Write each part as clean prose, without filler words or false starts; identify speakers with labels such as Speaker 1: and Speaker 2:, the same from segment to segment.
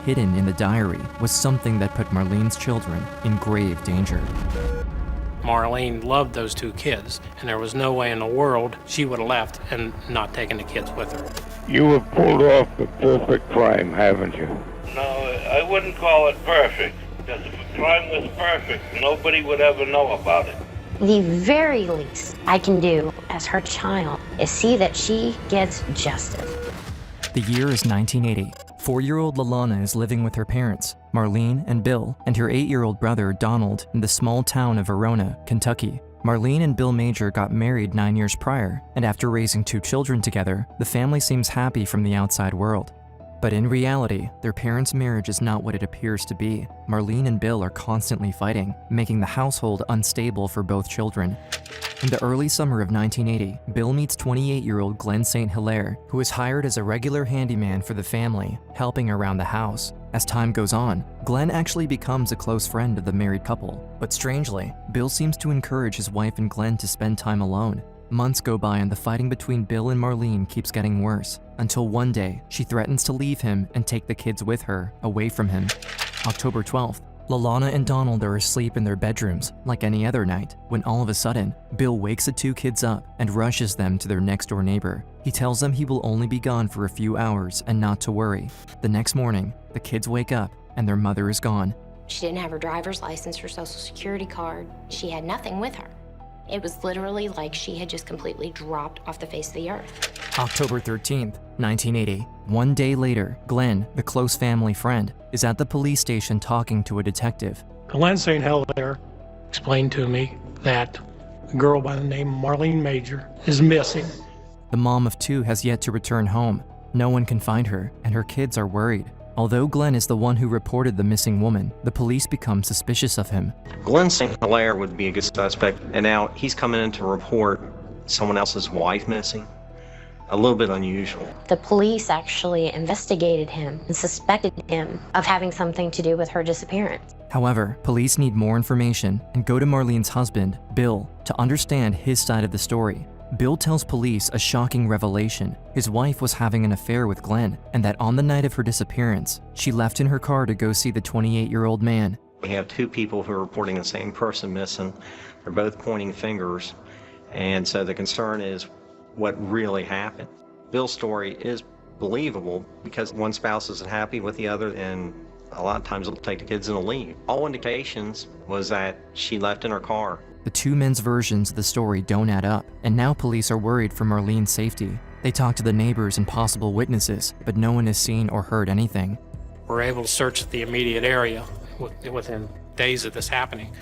Speaker 1: hidden in the diary was something that put Marlene's children in grave danger.
Speaker 2: Marlene loved those two kids, and there was no way in the world she would have left and not taken the kids with her.
Speaker 3: You have pulled off the perfect crime, haven't you?
Speaker 4: No, I wouldn't call it perfect, because if a crime was perfect, nobody would ever know about it.
Speaker 5: The very least I can do as her child is see that she gets justice.
Speaker 1: The year is 1980. 4-year-old Lalana is living with her parents, Marlene and Bill, and her 8-year-old brother, Donald, in the small town of Verona, Kentucky. Marlene and Bill Major got married 9 years prior, and after raising 2 children together, the family seems happy from the outside world. But in reality, their parents' marriage is not what it appears to be. Marlene and Bill are constantly fighting, making the household unstable for both children. In the early summer of 1980, Bill meets 28-year-old Glenn St. Hilaire, who is hired as a regular handyman for the family, helping around the house. As time goes on, Glenn actually becomes a close friend of the married couple. But strangely, Bill seems to encourage his wife and Glenn to spend time alone. Months go by and the fighting between Bill and Marlene keeps getting worse, until one day, she threatens to leave him and take the kids with her, away from him. October 12th, Lalana and Donald are asleep in their bedrooms, like any other night, when all of a sudden, Bill wakes the 2 kids up and rushes them to their next-door neighbor. He tells them he will only be gone for a few hours and not to worry. The next morning, the kids wake up and their mother is gone.
Speaker 5: She didn't have her driver's license, her social security card. She had nothing with her. It was literally like she had just completely dropped off the face of the earth.
Speaker 1: October 13th, 1980. One day later, Glenn, the close family friend, is at the police station talking to a detective.
Speaker 2: Glenn St. Hilaire explained to me that a girl by the name of Marlene Major is missing.
Speaker 1: The mom of 2 has yet to return home. No one can find her, and her kids are worried. Although Glenn is the one who reported the missing woman, the police become suspicious of him.
Speaker 6: Glenn St. Hilaire would be a good suspect, and now he's coming in to report someone else's wife missing. A little bit unusual.
Speaker 5: The police actually investigated him and suspected him of having something to do with her disappearance.
Speaker 1: However, police need more information and go to Marlene's husband, Bill, to understand his side of the story. Bill tells police a shocking revelation. His wife was having an affair with Glenn, and that on the night of her disappearance, she left in her car to go see the 28-year-old man.
Speaker 6: We have 2 people who are reporting the same person missing. They're both pointing fingers, and so the concern is what really happened. Bill's story is believable because one spouse isn't happy with the other, and a lot of times it'll take the kids and leave. All indications was that she left in her car.
Speaker 1: The 2 men's versions of the story don't add up, and now police are worried for Marlene's safety. They talk to the neighbors and possible witnesses, but no one has seen or heard anything.
Speaker 2: We're able to search the immediate area within days of this happening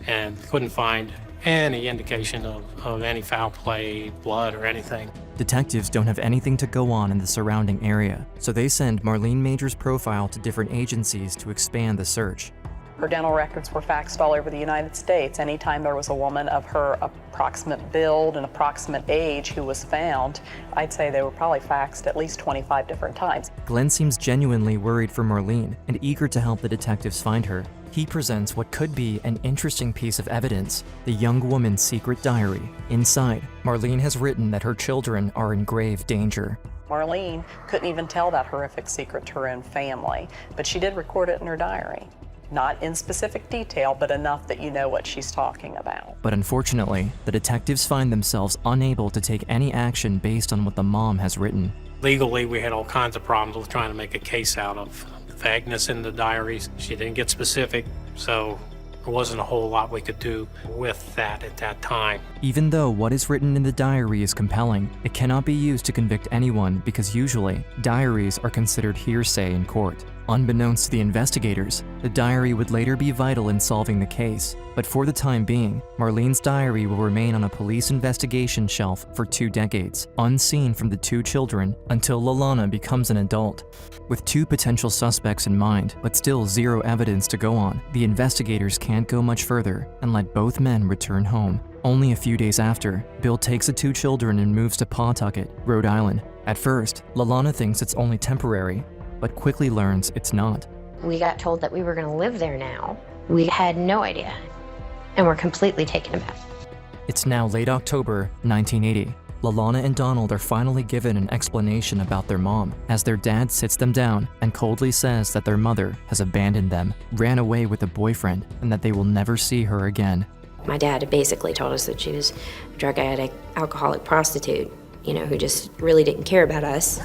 Speaker 2: and couldn't find any indication of any foul play, blood, or anything.
Speaker 1: Detectives don't have anything to go on in the surrounding area, so they send Marlene Major's profile to different agencies to expand the search.
Speaker 7: Her dental records were faxed all over the United States. Anytime there was a woman of her approximate build and approximate age who was found, I'd say they were probably faxed at least 25 different times.
Speaker 1: Glenn seems genuinely worried for Marlene and eager to help the detectives find her. He presents what could be an interesting piece of evidence, the young woman's secret diary. Inside, Marlene has written that her children are in grave danger.
Speaker 7: Marlene couldn't even tell that horrific secret to her own family, but she did record it in her diary. Not in specific detail, but enough that you know what she's talking about.
Speaker 1: But unfortunately, the detectives find themselves unable to take any action based on what the mom has written.
Speaker 2: Legally, we had all kinds of problems with trying to make a case out of the vagueness in the diaries. She didn't get specific, so there wasn't a whole lot we could do with that at that time.
Speaker 1: Even though what is written in the diary is compelling, it cannot be used to convict anyone because usually, diaries are considered hearsay in court. Unbeknownst to the investigators, the diary would later be vital in solving the case, but for the time being, Marlene's diary will remain on a police investigation shelf for 2 decades, unseen from the 2 children until Lalana becomes an adult. With 2 potential suspects in mind, but still 0 evidence to go on, the investigators can't go much further and let both men return home. Only a few days after, Bill takes the 2 children and moves to Pawtucket, Rhode Island. At first, Lalana thinks it's only temporary, but quickly learns it's not.
Speaker 5: We got told that we were going to live there now. We had no idea, and we're completely taken aback.
Speaker 1: It's now late October 1980. Lalana and Donald are finally given an explanation about their mom as their dad sits them down and coldly says that their mother has abandoned them, ran away with a boyfriend, and that they will never see her again.
Speaker 5: My dad had basically told us that she was a drug addict, alcoholic prostitute, who just really didn't care about us,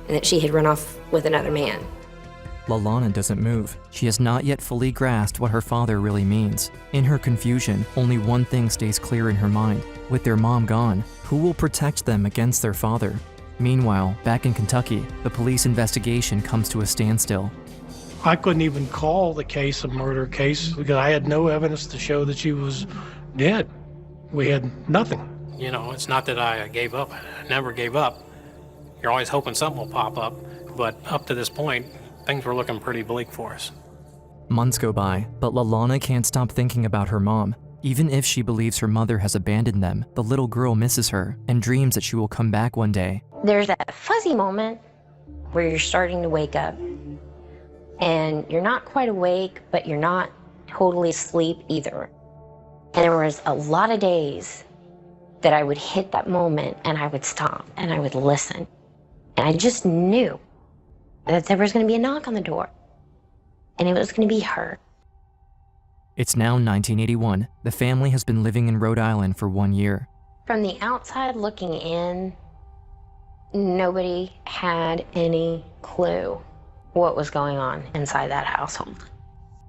Speaker 5: and that she had run off with another man.
Speaker 1: Lalana doesn't move. She has not yet fully grasped what her father really means. In her confusion, only one thing stays clear in her mind. With their mom gone, who will protect them against their father? Meanwhile, back in Kentucky, the police investigation comes to a standstill.
Speaker 2: I couldn't even call the case a murder case because I had no evidence to show that she was dead. We had nothing. It's not that I gave up. I never gave up. You're always hoping something will pop up, but up to this point, things were looking pretty bleak for us.
Speaker 1: Months go by, but Lalana can't stop thinking about her mom. Even if she believes her mother has abandoned them, the little girl misses her and dreams that she will come back one day.
Speaker 5: There's that fuzzy moment where you're starting to wake up, and you're not quite awake, but you're not totally asleep either. And there was a lot of days that I would hit that moment and I would stop and I would listen. And I just knew that there was going to be a knock on the door, and it was going to be her.
Speaker 1: It's now 1981. The family has been living in Rhode Island for 1 year.
Speaker 5: From the outside looking in, nobody had any clue what was going on inside that household.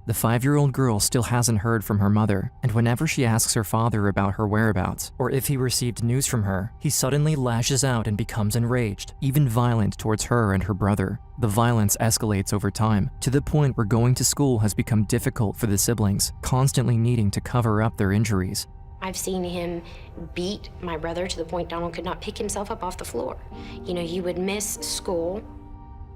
Speaker 1: The 5-year-old girl still hasn't heard from her mother, and whenever she asks her father about her whereabouts, or if he received news from her, he suddenly lashes out and becomes enraged, even violent towards her and her brother. The violence escalates over time, to the point where going to school has become difficult for the siblings, constantly needing to cover up their injuries.
Speaker 5: I've seen him beat my brother to the point Donald could not pick himself up off the floor. You would miss school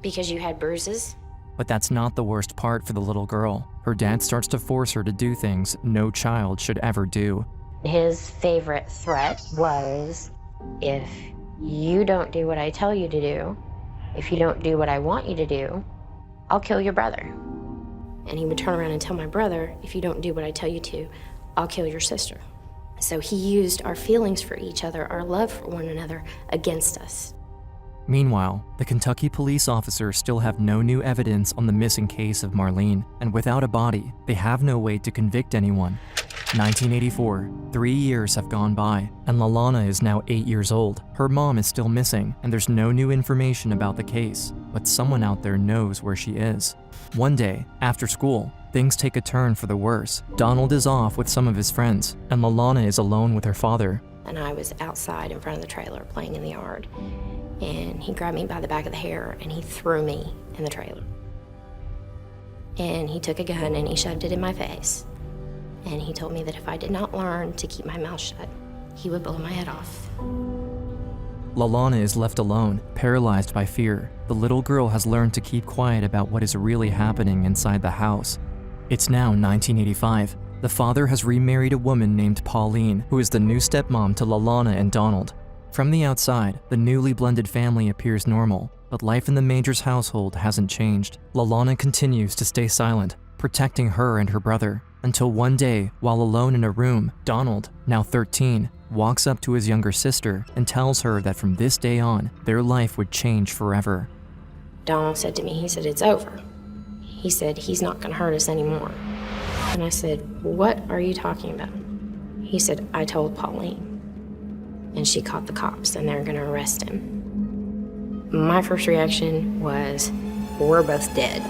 Speaker 5: because you had bruises.
Speaker 1: But that's not the worst part for the little girl. Her dad starts to force her to do things no child should ever do.
Speaker 5: His favorite threat was, if you don't do what I tell you to do, if you don't do what I want you to do, I'll kill your brother. And he would turn around and tell my brother, if you don't do what I tell you to, I'll kill your sister. So he used our feelings for each other, our love for one another, against us.
Speaker 1: Meanwhile, the Kentucky police officers still have no new evidence on the missing case of Marlene, and without a body, they have no way to convict anyone. 1984, 3 years have gone by, and Lalana is now 8 years old. Her mom is still missing, and there's no new information about the case, but someone out there knows where she is. One day, after school, things take a turn for the worse. Donald is off with some of his friends, and Lalana is alone with her father.
Speaker 5: And I was outside in front of the trailer playing in the yard. And he grabbed me by the back of the hair and he threw me in the trailer. And he took a gun and he shoved it in my face. And he told me that if I did not learn to keep my mouth shut, he would blow my head off.
Speaker 1: Lalana is left alone, paralyzed by fear. The little girl has learned to keep quiet about what is really happening inside the house. It's now 1985. The father has remarried a woman named Pauline, who is the new stepmom to Lalana and Donald. From the outside, the newly blended family appears normal, but life in the Majors household hasn't changed. Lalana continues to stay silent, protecting her and her brother, until one day, while alone in a room, Donald, now 13, walks up to his younger sister and tells her that from this day on, their life would change forever.
Speaker 5: Donald said to me, he said, "It's over." He said, "He's not gonna hurt us anymore." And I said, "What are you talking about?" He said, "I told Pauline. And she caught the cops and they're gonna arrest him." My first reaction was, we're both dead.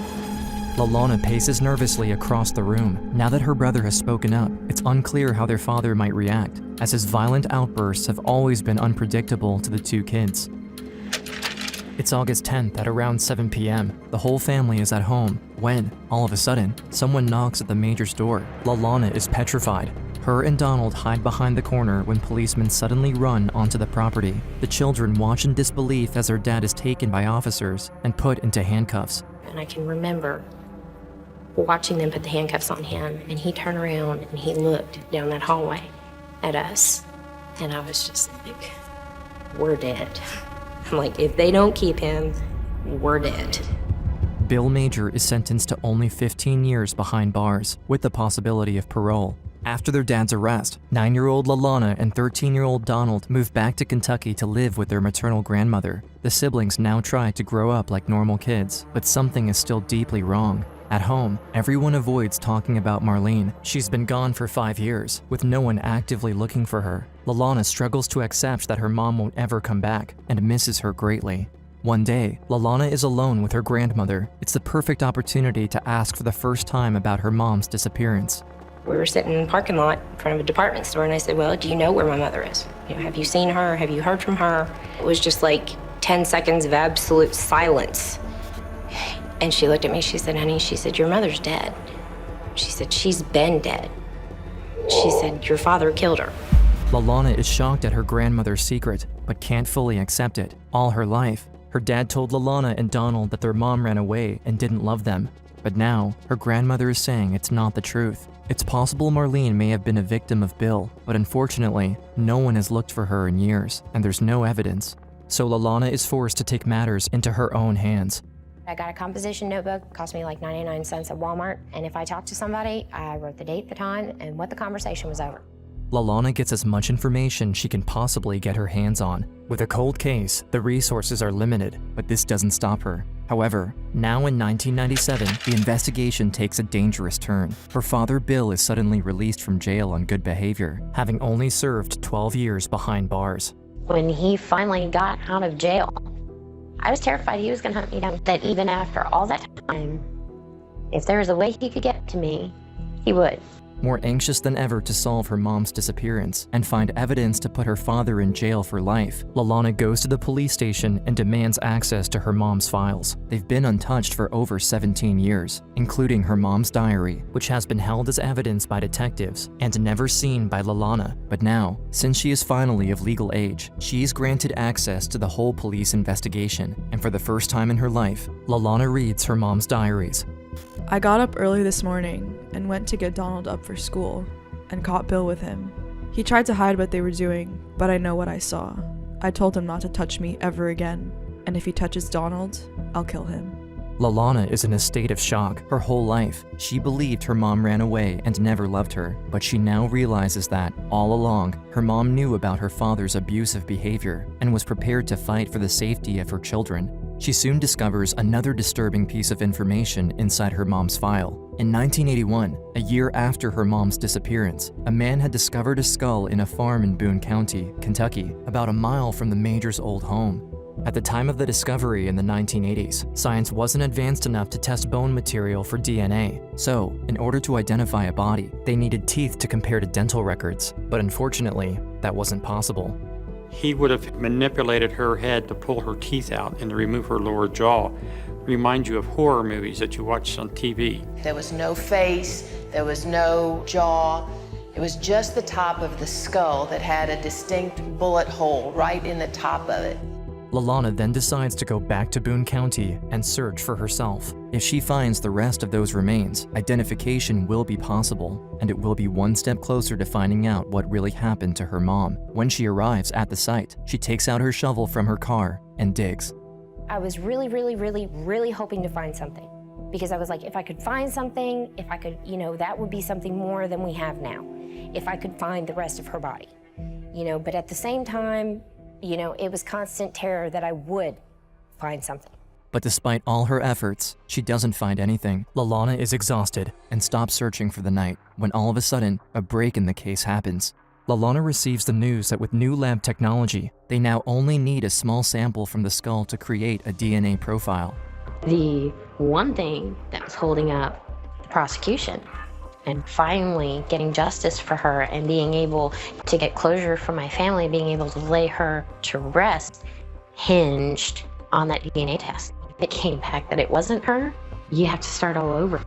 Speaker 1: Lalana paces nervously across the room. Now that her brother has spoken up, it's unclear how their father might react, as his violent outbursts have always been unpredictable to the two kids. It's August 10th at around 7 p.m. The whole family is at home when, all of a sudden, someone knocks at the Major's door. Lalana is petrified. Her and Donald hide behind the corner when policemen suddenly run onto the property. The children watch in disbelief as their dad is taken by officers and put into handcuffs.
Speaker 5: And I can remember watching them put the handcuffs on him, and he turned around and he looked down that hallway at us. And I was just like, we're dead. I'm like, if they don't keep him, we're dead.
Speaker 1: Bill Major is sentenced to only 15 years behind bars, with the possibility of parole. After their dad's arrest, 9-year-old Lalana and 13-year-old Donald moved back to Kentucky to live with their maternal grandmother. The siblings now try to grow up like normal kids, but something is still deeply wrong. At home, everyone avoids talking about Marlene. She's been gone for 5 years, with no one actively looking for her. Lalana struggles to accept that her mom won't ever come back and misses her greatly. One day, Lalana is alone with her grandmother. It's the perfect opportunity to ask for the first time about her mom's disappearance.
Speaker 5: We were sitting in the parking lot in front of a department store, and I said, well, do you know where my mother is? Have you seen her? Have you heard from her? It was just like 10 seconds of absolute silence. And she looked at me, she said, honey, she said, your mother's dead. She said, she's been dead. She said, your father killed her.
Speaker 1: Lalana is shocked at her grandmother's secret, but can't fully accept it. All her life, her dad told Lalana and Donald that their mom ran away and didn't love them. But now, her grandmother is saying it's not the truth. It's possible Marlene may have been a victim of Bill, but unfortunately, no one has looked for her in years, and there's no evidence. So Lalana is forced to take matters into her own hands.
Speaker 5: I got a composition notebook, it cost me like 99 cents at Walmart, and if I talked to somebody, I wrote the date, the time, and what the conversation was over.
Speaker 1: Lalana gets as much information she can possibly get her hands on. With a cold case, the resources are limited, but this doesn't stop her. However, now in 1997, the investigation takes a dangerous turn. Her father Bill is suddenly released from jail on good behavior, having only served 12 years behind bars.
Speaker 5: When he finally got out of jail, I was terrified he was gonna hunt me down. That even after all that time, if there was a way he could get to me, he would.
Speaker 1: More anxious than ever to solve her mom's disappearance and find evidence to put her father in jail for life, Lalana goes to the police station and demands access to her mom's files. They've been untouched for over 17 years, including her mom's diary, which has been held as evidence by detectives and never seen by Lalana. But now, since she is finally of legal age, she's granted access to the whole police investigation, and for the first time in her life, Lalana reads her mom's diaries.
Speaker 8: I got up early this morning and went to get Donald up for school and caught Bill with him. He tried to hide what they were doing, but I know what I saw. I told him not to touch me ever again, and if he touches Donald, I'll kill him.
Speaker 1: Lalana is in a state of shock. Her whole life, she believed her mom ran away and never loved her, but she now realizes that, all along, her mom knew about her father's abusive behavior and was prepared to fight for the safety of her children. She soon discovers another disturbing piece of information inside her mom's file. In 1981, a year after her mom's disappearance, a man had discovered a skull in a farm in Boone County, Kentucky, about a mile from the Major's old home. At the time of the discovery in the 1980s, science wasn't advanced enough to test bone material for DNA. So, in order to identify a body, they needed teeth to compare to dental records. But unfortunately, that wasn't possible.
Speaker 9: He would have manipulated her head to pull her teeth out and to remove her lower jaw. Remind you of horror movies that you watch on TV.
Speaker 10: There was no face, there was no jaw. It was just the top of the skull that had a distinct bullet hole right in the top of it.
Speaker 1: Lalana then decides to go back to Boone County and search for herself. If she finds the rest of those remains, identification will be possible, and it will be one step closer to finding out what really happened to her mom. When she arrives at the site, she takes out her shovel from her car and digs.
Speaker 5: I was really hoping to find something, because I was like, if I could find something, if I could, that would be something more than we have now, if I could find the rest of her body, but at the same time, it was constant terror that I would find something.
Speaker 1: But despite all her efforts, she doesn't find anything. Lalana is exhausted and stops searching for the night, when all of a sudden, a break in the case happens. Lalana receives the news that with new lab technology, they now only need a small sample from the skull to create a DNA profile.
Speaker 5: The one thing that was holding up the prosecution and finally getting justice for her and being able to get closure for my family, being able to lay her to rest, hinged on that DNA test. It came back that it wasn't her. You have to start all over.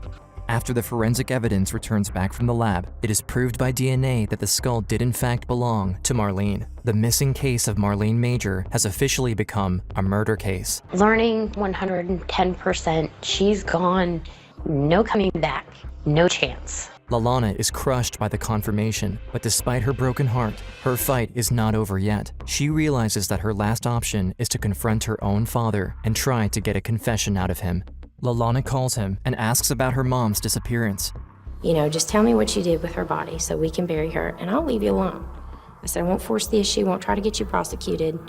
Speaker 1: After the forensic evidence returns back from the lab, it is proved by DNA that the skull did in fact belong to Marlene. The missing case of Marlene Major has officially become a murder case.
Speaker 5: Learning 110%, she's gone, no coming back. No chance.
Speaker 1: Lalana is crushed by the confirmation, but despite her broken heart, her fight is not over yet. She realizes that her last option is to confront her own father and try to get a confession out of him. Lalana calls him and asks about her mom's disappearance.
Speaker 5: You know, just tell me what you did with her body so we can bury her, and I'll leave you alone. I said, I won't force the issue, won't try to get you prosecuted.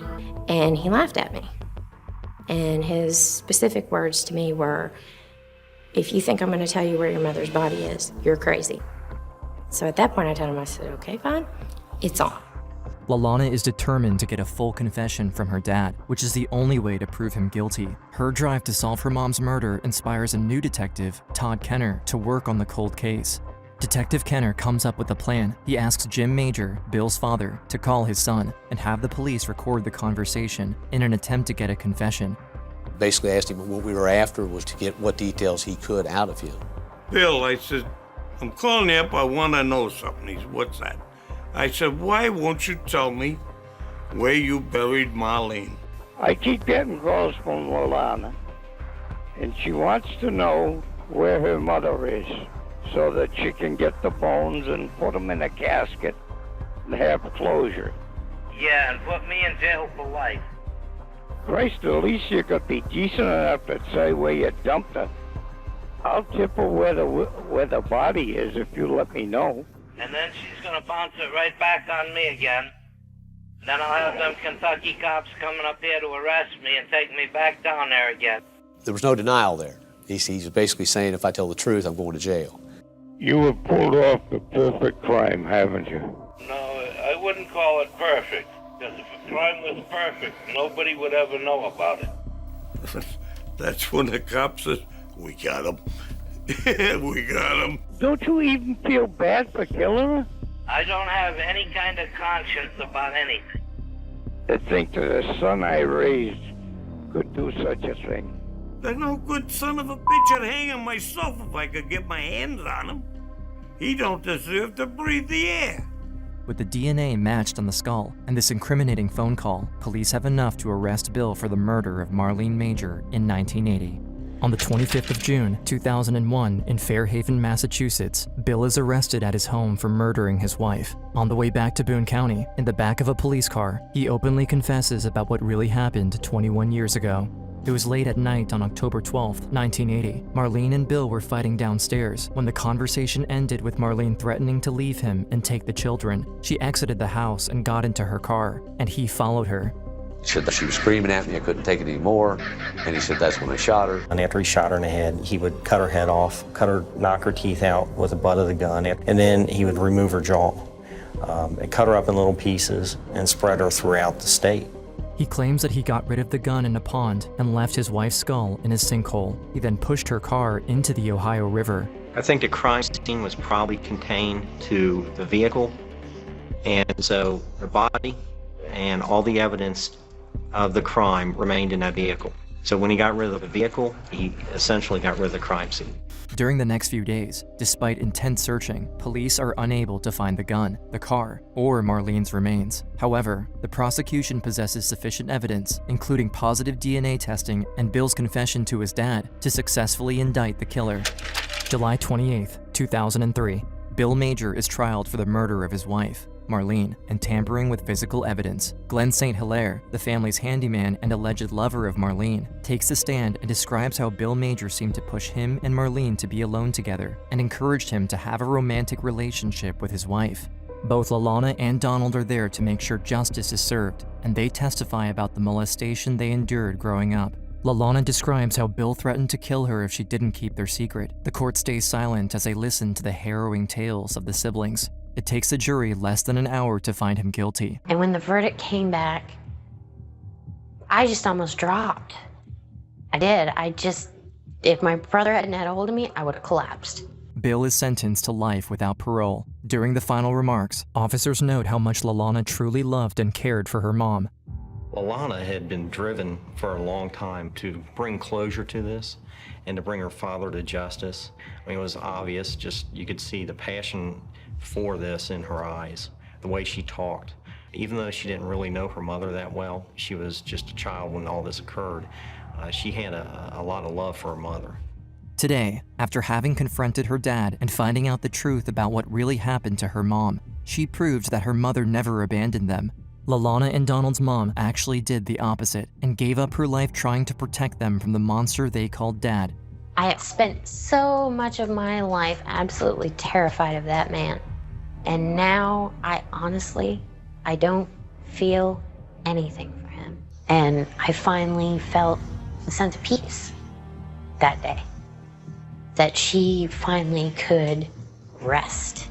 Speaker 5: And he laughed at me. And his specific words to me were, if you think I'm going to tell you where your mother's body is, you're crazy. So at that point I told him, I said, okay, fine, it's on.
Speaker 1: Lalana is determined to get a full confession from her dad, which is the only way to prove him guilty. Her drive to solve her mom's murder inspires a new detective, Todd Kenner, to work on the cold case. Detective Kenner comes up with a plan. He asks Jim Major, Bill's father, to call his son and have the police record the conversation in an attempt to get a confession.
Speaker 11: Basically asked him what we were after was to get what details he could out of him.
Speaker 4: Bill, I said, I'm calling you up, I want to know something. He said, what's that? I said, why won't you tell me where you buried Marlene?
Speaker 3: I keep getting calls from Lalana, and she wants to know where her mother is so that she can get the bones and put them in a casket and have closure.
Speaker 4: Yeah, and put me in jail for life.
Speaker 3: Christ, at least you could be decent enough to say where you dumped her. I'll tip her where the body is if you let me know.
Speaker 4: And then she's gonna bounce it right back on me again. Then I'll have them Kentucky cops coming up here to arrest me and take me back down there again.
Speaker 11: There was no denial there. He's basically saying, if I tell the truth, I'm going to jail.
Speaker 3: You have pulled off the perfect crime, haven't you?
Speaker 4: No, I wouldn't call it perfect. Because if a crime was perfect, nobody would ever know about it. That's when the cop says, we got him. We got him.
Speaker 3: Don't you even feel bad for killing her?
Speaker 4: I don't have any kind of conscience about anything.
Speaker 3: To think that the son I raised could do such a thing.
Speaker 4: There's no good son of a bitch I'd hang him myself if I could get my hands on him. He don't deserve to breathe the air.
Speaker 1: With the DNA matched on the skull and this incriminating phone call, police have enough to arrest Bill for the murder of Marlene Major in 1980. On the 25th of June, 2001, in Fairhaven, Massachusetts, Bill is arrested at his home for murdering his wife. On the way back to Boone County, in the back of a police car, he openly confesses about what really happened 21 years ago. It was late at night on October 12, 1980. Marlene and Bill were fighting downstairs when the conversation ended with Marlene threatening to leave him and take the children. She exited the house and got into her car, and he followed her.
Speaker 11: He said that she was screaming at me, I couldn't take it anymore, and he said that's when I shot her.
Speaker 12: And after he shot her in the head, he would cut her head off, knock her teeth out with the butt of the gun, and then he would remove her jaw, and cut her up in little pieces and spread her throughout the state.
Speaker 1: He claims that he got rid of the gun in a pond and left his wife's skull in his sinkhole. He then pushed her car into the Ohio River.
Speaker 6: I think the crime scene was probably contained to the vehicle, and so the body and all the evidence of the crime remained in that vehicle. So when he got rid of the vehicle, he essentially got rid of the crime scene.
Speaker 1: During the next few days, despite intense searching, police are unable to find the gun, the car, or Marlene's remains. However, the prosecution possesses sufficient evidence, including positive DNA testing and Bill's confession to his dad, to successfully indict the killer. July 28, 2003, Bill Major is trialed for the murder of his wife, Marlene, and tampering with physical evidence. Glenn St. Hilaire, the family's handyman and alleged lover of Marlene, takes the stand and describes how Bill Major seemed to push him and Marlene to be alone together and encouraged him to have a romantic relationship with his wife. Both Lalana and Donald are there to make sure justice is served, and they testify about the molestation they endured growing up. Lalana describes how Bill threatened to kill her if she didn't keep their secret. The court stays silent as they listen to the harrowing tales of the siblings. It takes the jury less than an hour to find him guilty.
Speaker 5: And when the verdict came back, I just almost dropped. I did. If my brother hadn't had a hold of me, I would have collapsed.
Speaker 1: Bill is sentenced to life without parole. During the final remarks, officers note how much Lalana truly loved and cared for her mom.
Speaker 6: Lalana had been driven for a long time to bring closure to this and to bring her father to justice. I mean, it was obvious, just you could see the passion for this in her eyes, the way she talked. Even though she didn't really know her mother that well, she was just a child when all this occurred. She had a lot of love for her mother.
Speaker 1: Today, after having confronted her dad and finding out the truth about what really happened to her mom, she proved that her mother never abandoned them. Lalana and Donald's mom actually did the opposite and gave up her life trying to protect them from the monster they called Dad.
Speaker 5: I have spent so much of my life absolutely terrified of that man. And now I don't feel anything for him. And I finally felt a sense of peace that day, that she finally could rest.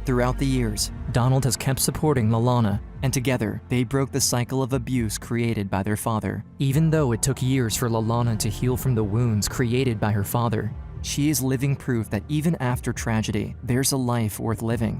Speaker 1: Throughout the years, Donald has kept supporting Lalana, and together they broke the cycle of abuse created by their father. Even though it took years for Lalana to heal from the wounds created by her father, she is living proof that even after tragedy, there's a life worth living.